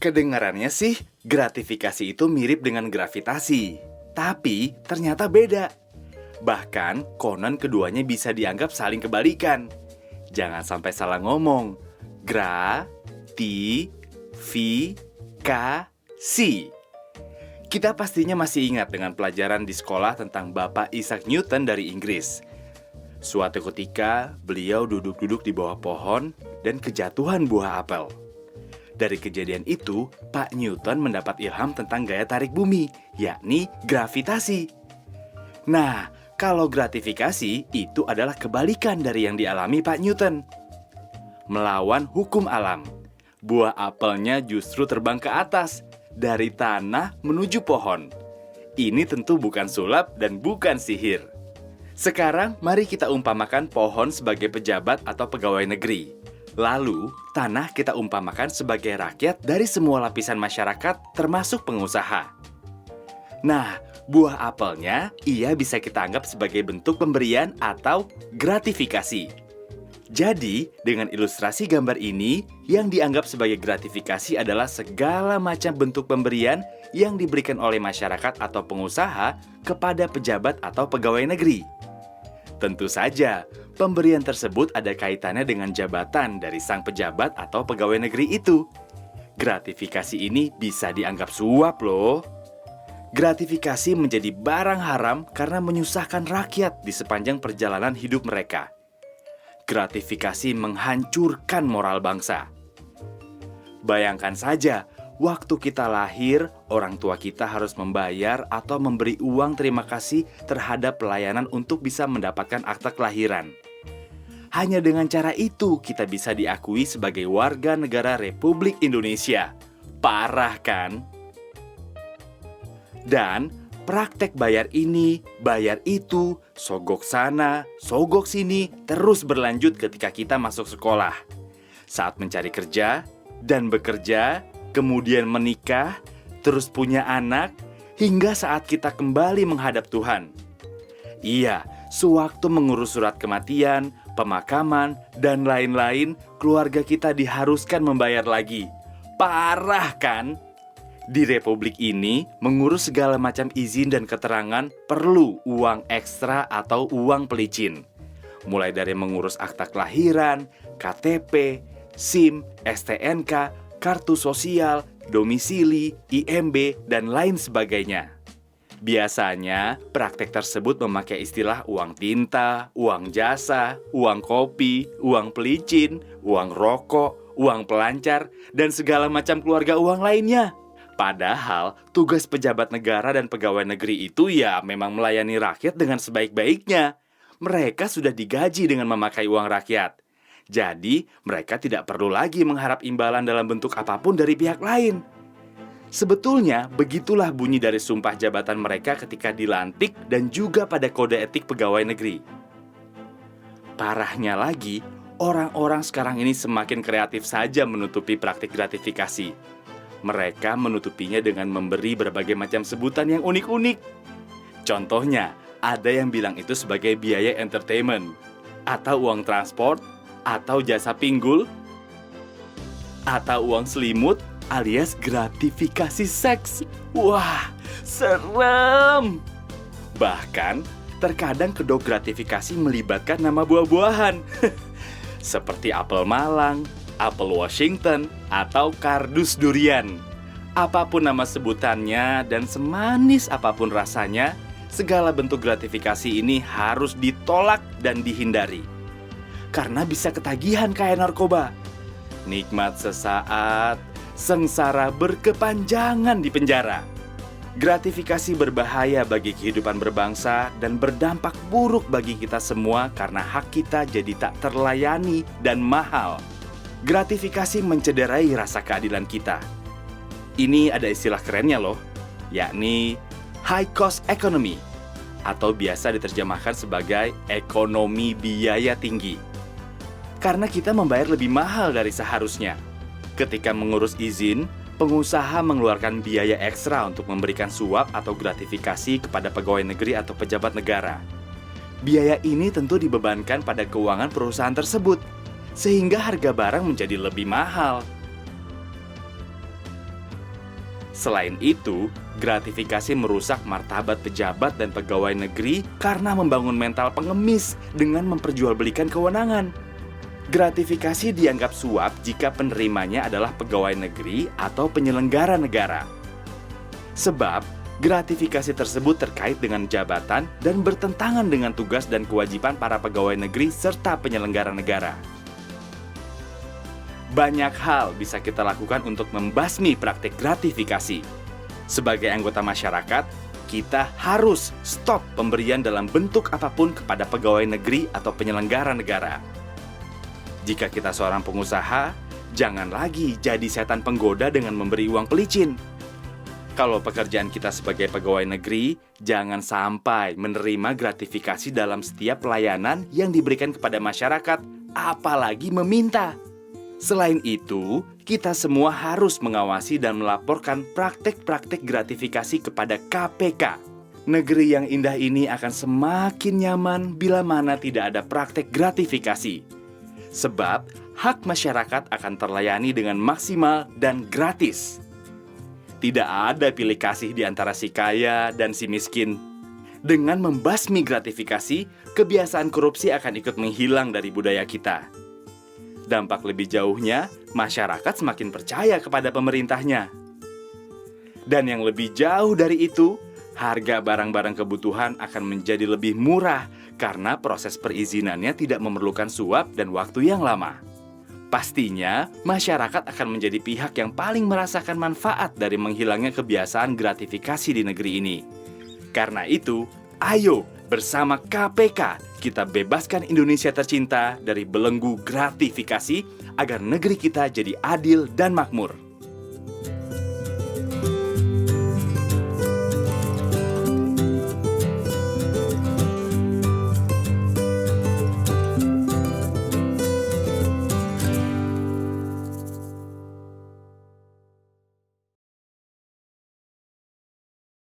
Kedengarannya sih, gratifikasi itu mirip dengan gravitasi. Tapi ternyata beda. Bahkan, konon keduanya bisa dianggap saling kebalikan. Jangan sampai salah ngomong. Gratifikasi. Kita pastinya masih ingat dengan pelajaran di sekolah tentang Bapak Isaac Newton dari Inggris. Suatu ketika, beliau duduk-duduk di bawah pohon dan kejatuhan buah apel. Dari kejadian itu, Pak Newton mendapat ilham tentang gaya tarik bumi, yakni gravitasi. Nah, kalau gratifikasi itu adalah kebalikan dari yang dialami Pak Newton. Melawan hukum alam. Buah apelnya justru terbang ke atas, dari tanah menuju pohon. Ini tentu bukan sulap dan bukan sihir. Sekarang, mari kita umpamakan pohon sebagai pejabat atau pegawai negeri. Lalu, tanah kita umpamakan sebagai rakyat dari semua lapisan masyarakat, termasuk pengusaha. Nah, buah apelnya ia bisa kita anggap sebagai bentuk pemberian atau gratifikasi. Jadi, dengan ilustrasi gambar ini, yang dianggap sebagai gratifikasi adalah segala macam bentuk pemberian yang diberikan oleh masyarakat atau pengusaha kepada pejabat atau pegawai negeri. Tentu saja, pemberian tersebut ada kaitannya dengan jabatan dari sang pejabat atau pegawai negeri itu. Gratifikasi ini bisa dianggap suap loh. Gratifikasi menjadi barang haram karena menyusahkan rakyat di sepanjang perjalanan hidup mereka. Gratifikasi menghancurkan moral bangsa. Bayangkan saja, waktu kita lahir, orang tua kita harus membayar atau memberi uang terima kasih terhadap pelayanan untuk bisa mendapatkan akta kelahiran. Hanya dengan cara itu kita bisa diakui sebagai warga negara Republik Indonesia. Parah kan? Dan praktek bayar ini, bayar itu, sogok sana, sogok sini terus berlanjut ketika kita masuk sekolah. Saat mencari kerja dan bekerja, kemudian menikah, terus punya anak, hingga saat kita kembali menghadap Tuhan. Iya, sewaktu mengurus surat kematian, pemakaman, dan lain-lain, keluarga kita diharuskan membayar lagi. Parah kan? Di Republik ini, mengurus segala macam izin dan keterangan perlu uang ekstra atau uang pelicin. Mulai dari mengurus akta kelahiran, KTP, SIM, STNK, kartu sosial, domisili, IMB, dan lain sebagainya. Biasanya, praktek tersebut memakai istilah uang tinta, uang jasa, uang kopi, uang pelicin, uang rokok, uang pelancar, dan segala macam keluarga uang lainnya. Padahal, tugas pejabat negara dan pegawai negeri itu ya memang melayani rakyat dengan sebaik-baiknya. Mereka sudah digaji dengan memakai uang rakyat. Jadi, mereka tidak perlu lagi mengharap imbalan dalam bentuk apapun dari pihak lain. Sebetulnya, begitulah bunyi dari sumpah jabatan mereka ketika dilantik dan juga pada kode etik pegawai negeri. Parahnya lagi, orang-orang sekarang ini semakin kreatif saja menutupi praktik gratifikasi. Mereka menutupinya dengan memberi berbagai macam sebutan yang unik-unik. Contohnya, ada yang bilang itu sebagai biaya entertainment, atau uang transport, atau jasa pinggul, atau uang selimut, alias gratifikasi seks. Wah, serem! Bahkan, terkadang kedok gratifikasi melibatkan nama buah-buahan. Seperti apel Malang, apel Washington, atau kardus durian. Apapun nama sebutannya dan semanis apapun rasanya, segala bentuk gratifikasi ini harus ditolak dan dihindari. Karena bisa ketagihan kayak narkoba. Nikmat sesaat, sengsara berkepanjangan di penjara. Gratifikasi berbahaya bagi kehidupan berbangsa dan berdampak buruk bagi kita semua karena hak kita jadi tak terlayani dan mahal. Gratifikasi mencederai rasa keadilan kita. Ini ada istilah kerennya loh, yakni high cost economy, atau biasa diterjemahkan sebagai ekonomi biaya tinggi. Karena kita membayar lebih mahal dari seharusnya. Ketika mengurus izin, pengusaha mengeluarkan biaya ekstra untuk memberikan suap atau gratifikasi kepada pegawai negeri atau pejabat negara. Biaya ini tentu dibebankan pada keuangan perusahaan tersebut, sehingga harga barang menjadi lebih mahal. Selain itu, gratifikasi merusak martabat pejabat dan pegawai negeri karena membangun mental pengemis dengan memperjualbelikan kewenangan. Gratifikasi dianggap suap jika penerimanya adalah pegawai negeri atau penyelenggara negara. Sebab, gratifikasi tersebut terkait dengan jabatan dan bertentangan dengan tugas dan kewajiban para pegawai negeri serta penyelenggara negara. Banyak hal bisa kita lakukan untuk membasmi praktik gratifikasi. Sebagai anggota masyarakat, kita harus stop pemberian dalam bentuk apapun kepada pegawai negeri atau penyelenggara negara. Jika kita seorang pengusaha, jangan lagi jadi setan penggoda dengan memberi uang pelicin. Kalau pekerjaan kita sebagai pegawai negeri, jangan sampai menerima gratifikasi dalam setiap pelayanan yang diberikan kepada masyarakat, apalagi meminta. Selain itu, kita semua harus mengawasi dan melaporkan praktek-praktek gratifikasi kepada KPK. Negeri yang indah ini akan semakin nyaman bila mana tidak ada praktek gratifikasi. Sebab, hak masyarakat akan terlayani dengan maksimal dan gratis. Tidak ada pilih kasih di antara si kaya dan si miskin. Dengan membasmi gratifikasi, kebiasaan korupsi akan ikut menghilang dari budaya kita. Dampak lebih jauhnya, masyarakat semakin percaya kepada pemerintahnya. Dan yang lebih jauh dari itu, harga barang-barang kebutuhan akan menjadi lebih murah karena proses perizinannya tidak memerlukan suap dan waktu yang lama. Pastinya, masyarakat akan menjadi pihak yang paling merasakan manfaat dari menghilangnya kebiasaan gratifikasi di negeri ini. Karena itu, ayo bersama KPK kita bebaskan Indonesia tercinta dari belenggu gratifikasi agar negeri kita jadi adil dan makmur.